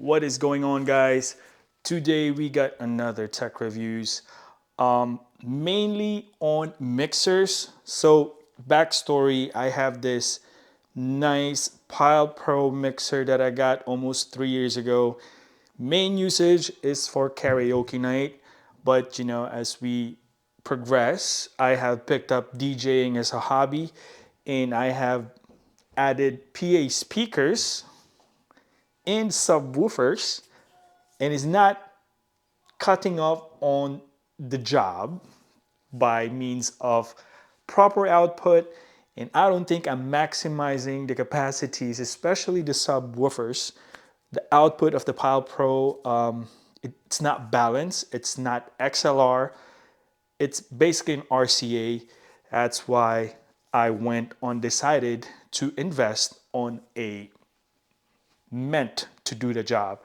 What is going on, guys? Today we got another tech reviews, mainly on mixers. So backstory, I have this nice Pyle Pro mixer that I got almost 3 years ago. Main usage is for karaoke night, but you know, as we progress, I have picked up DJing as a hobby, and I have added PA speakers and subwoofers, and is not cutting off on the job by means of proper output. And I don't think I'm maximizing the capacities, especially the subwoofers. The output of the Pyle Pro, it's not balanced. It's not XLR. It's basically an RCA. That's why I decided to invest on a meant to do the job.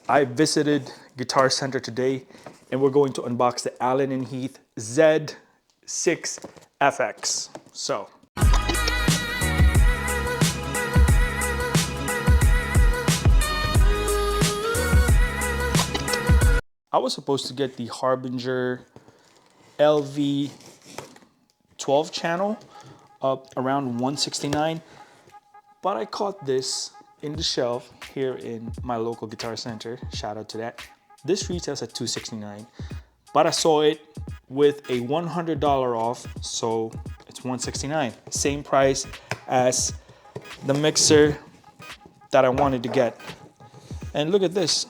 I visited Guitar Center today, and we're going to unbox the Allen Heath ZED6FX. So I was supposed to get the Harbinger LV 12 channel up around 169, but I caught this in the shelf here in my local Guitar Center. Shout out to that. This retails at $269, but I saw it with a $100 off, so it's $169. Same price as the mixer that I wanted to get. And look at this.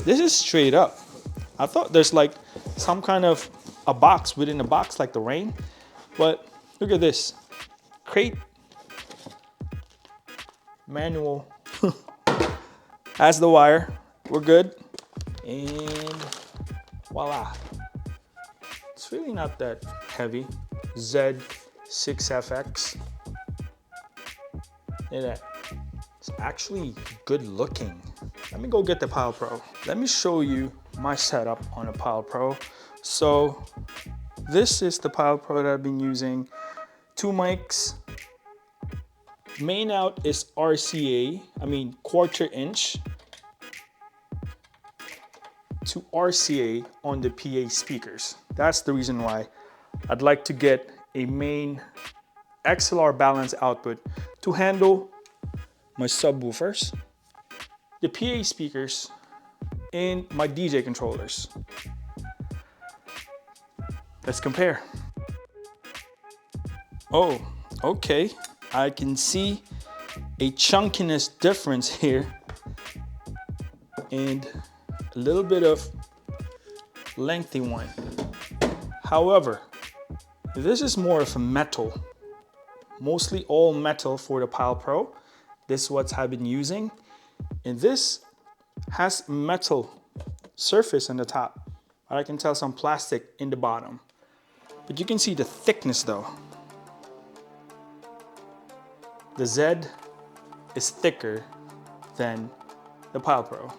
This is straight up. I thought there's like some kind of a box within a box like the Rain, but look at this. Crate, manual, has the wire, we're good, and voila. It's really not that heavy. ZED6FX. Look at that. It's actually good looking. Let me go get the Pyle Pro. Let me show you my setup on a Pyle Pro. So this is the Pyle Pro that I've been using. 2 mics. Main out is RCA, quarter inch to RCA on the PA speakers. That's the reason why I'd like to get a main XLR balance output to handle my subwoofers, the PA speakers, and my DJ controllers. Let's compare. Oh, okay. I can see a chunkiness difference here and a little bit of lengthy one. However, this is more of a metal, mostly all metal for the Pyle Pro. This is what I've been using. And this has metal surface on the top, but I can tell some plastic in the bottom. But you can see the thickness though. The ZED is thicker than the Pyle Pro.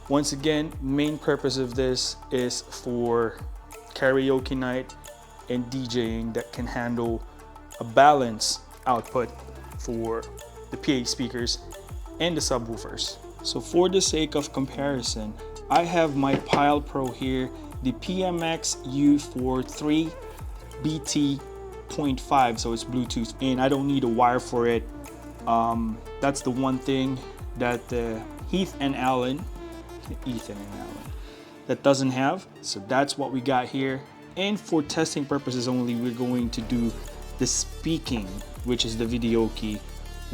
Once again, main purpose of this is for karaoke night and DJing that can handle a balanced output for the PA speakers and the subwoofers. So for the sake of comparison, I have my Pyle Pro here, the PMXU43 BT.5, so it's Bluetooth, and I don't need a wire for it. That's the one thing that the Ethan and Allen that doesn't have. So that's what we got here. And for testing purposes only, we're going to do the speaking, which is the video key.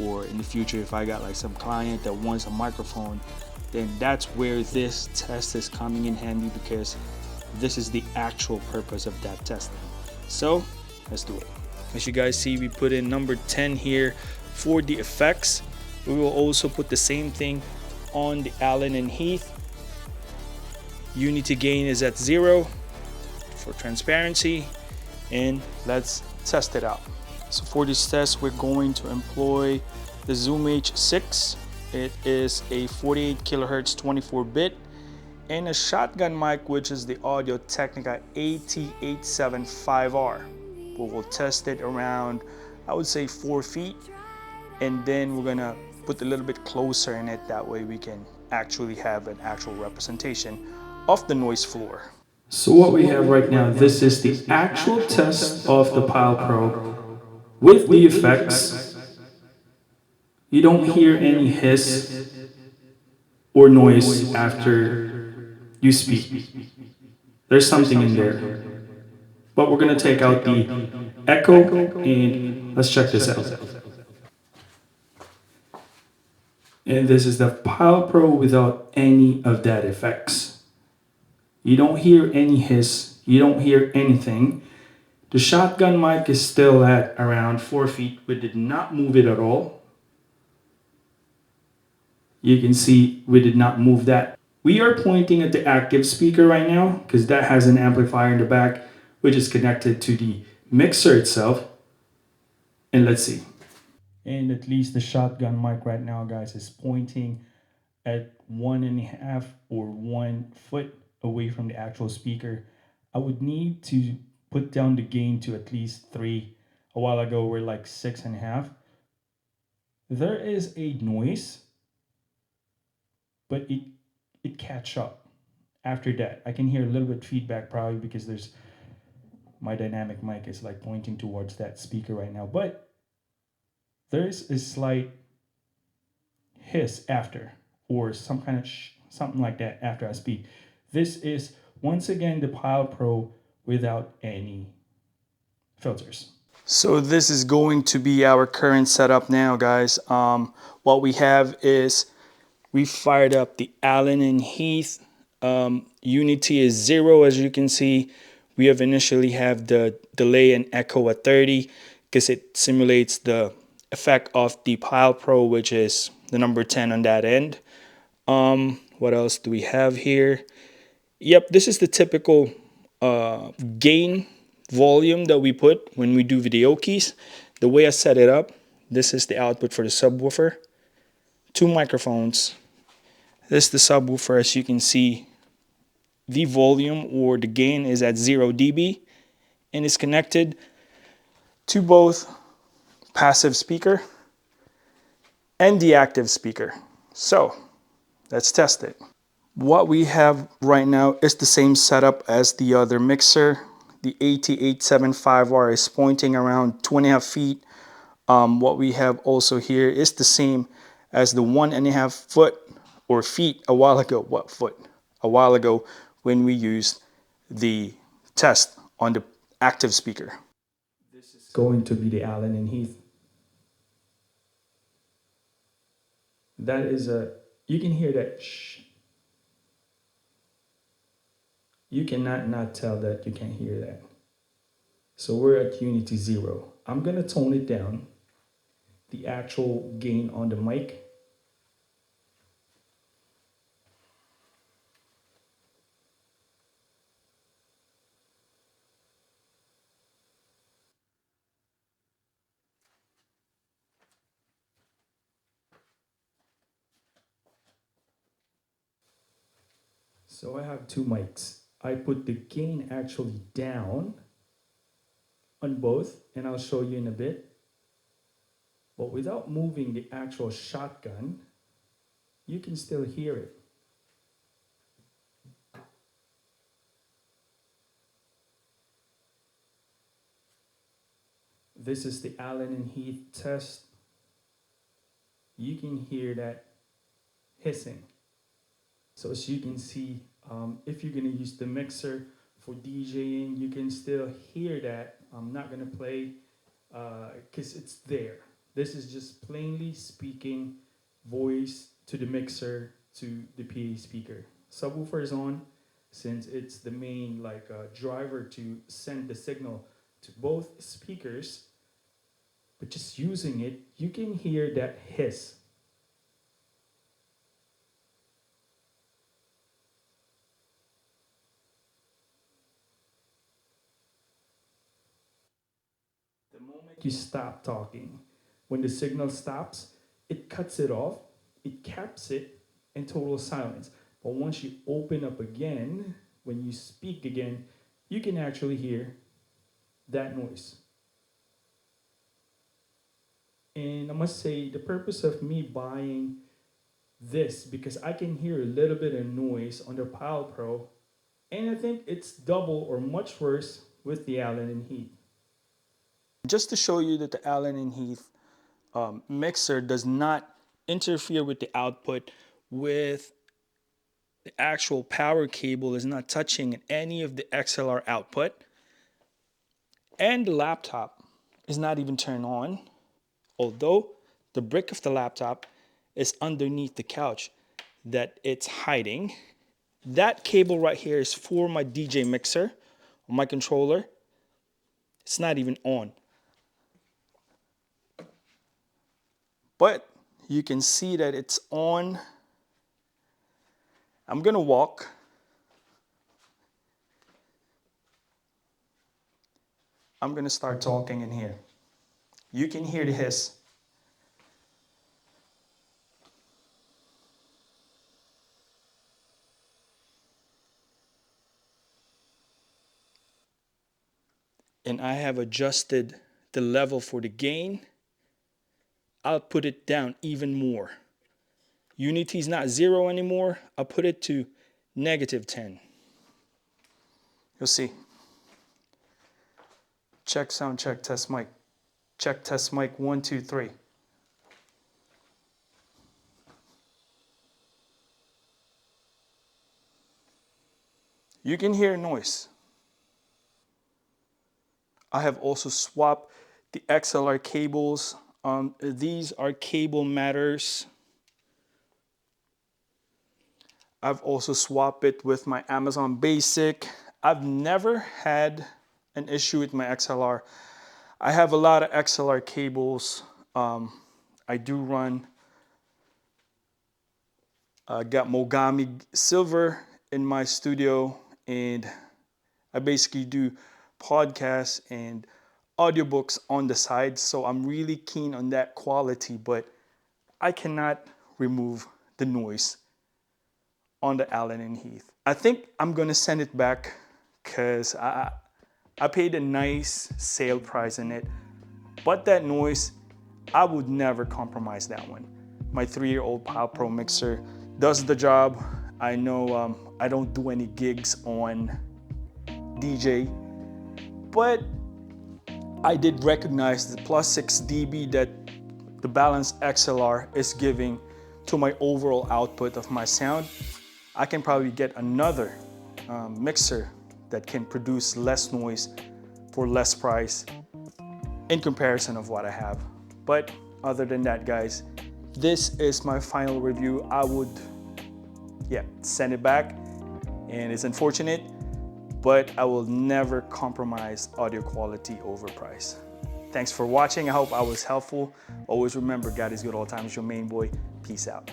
Or in the future, if I got like some client that wants a microphone, then that's where this test is coming in handy, because this is the actual purpose of that testing. So let's do it. As you guys see, we put in number 10 here for the effects. We will also put the same thing on the Allen Heath. Unity gain is at 0 for transparency, and let's test it out. So for this test, we're going to employ the Zoom H6. It is a 48 kilohertz 24-bit, and a shotgun mic, which is the Audio Technica AT875R. We will test it around, I would say, 4 feet, and then we're gonna put a little bit closer in it. That way we can actually have an actual representation of the noise floor. So what we have right now, this is the actual test of the Pyle Pro with the effects. You don't hear any hiss or noise after you speak. There's something in there. But we're going to take out the echo and let's check this out. And this is the Pyle Pro without any of that effects. You don't hear any hiss. You don't hear anything. The shotgun mic is still at around 4 feet. We did not move it at all. You can see we did not move that. We are pointing at the active speaker right now because that has an amplifier in the back, which is connected to the mixer itself. And let's see. And at least the shotgun mic right now, guys, is pointing at 1.5 or 1 foot away from the actual speaker. I would need to put down the gain to at least 3. A while ago, we're like 6.5. There is a noise, but it catch up. After that, I can hear a little bit feedback probably because there's my dynamic mic is like pointing towards that speaker right now, but there's a slight hiss after or some kind of something like that after I speak. This is once again the Pyle Pro without any filters. So this is going to be our current setup now, guys. What we have is we fired up the Allen Heath. Unity is 0, as you can see. We have initially have the delay and echo at 30 because it simulates the effect of the Pyle Pro, which is the number 10 on that end. What else do we have here? Yep, this is the typical gain volume that we put when we do video keys. The way I set it up, this is the output for the subwoofer. 2 microphones. This is the subwoofer. As you can see, the volume or the gain is at 0 dB and is connected to both passive speaker and the active speaker. So let's test it. What we have right now is the same setup as the other mixer. The AT875R is pointing around 2.5 feet. What we have also here is the same as the 1.5 foot or feet a while ago. What foot? A while ago when we used the test on the active speaker. This is going to be the Allen Heath. That is you can hear that shh. You cannot not tell that you can hear that. So we're at Unity 0. I'm gonna tone it down. The actual gain on the mic. So I have 2 mics. I put the gain actually down on both, and I'll show you in a bit. But without moving the actual shotgun, you can still hear it. This is the Allen Heath test. You can hear that hissing. So as you can see, if you're gonna use the mixer for DJing, you can still hear that. I'm not gonna play because it's there. This is just plainly speaking voice to the mixer to the PA speaker. Subwoofer is on since it's the main driver to send the signal to both speakers. But just using it, you can hear that hiss. The moment you stop talking, when the signal stops, it cuts it off, it caps it in total silence. But once you open up again, when you speak again, you can actually hear that noise. And I must say, the purpose of me buying this, because I can hear a little bit of noise on the Pyle Pro, and I think it's double or much worse with the Allen Heath. Just to show you that the Allen Heath mixer does not interfere with the output, with the actual power cable is not touching any of the XLR output, and the laptop is not even turned on, although the brick of the laptop is underneath the couch that it's hiding. That cable right here is for my DJ mixer, my controller. It's not even on. But you can see that it's on. I'm gonna walk. I'm gonna start talking in here. You can hear the hiss. And I have adjusted the level for the gain. I'll put it down even more. Unity is not 0 anymore. I'll put it to -10. You'll see. Check sound check, test mic. Check test mic 1 2 3. You can hear noise. I have also swapped the XLR cables. These are cable matters. I've also swapped it with my Amazon Basic. I've never had an issue with my XLR. I have a lot of XLR cables. I do run. I got Mogami Silver in my studio, and I basically do podcasts and audiobooks on the side, so I'm really keen on that quality, but I cannot remove the noise on the Allen Heath. I think I'm gonna send it back because I paid a nice sale price in it, but that noise, I would never compromise that one. My 3-year-old Pyle Pro mixer does the job. I know I don't do any gigs on DJ, but I did recognize the +6 dB that the balanced XLR is giving to my overall output of my sound. I can probably get another mixer that can produce less noise for less price in comparison of what I have. But other than that, guys, this is my final review. I would, send it back, and it's unfortunate, but I will never compromise audio quality over price. Thanks for watching. I hope I was helpful. Always remember, God is good all the time. It's your main boy. Peace out.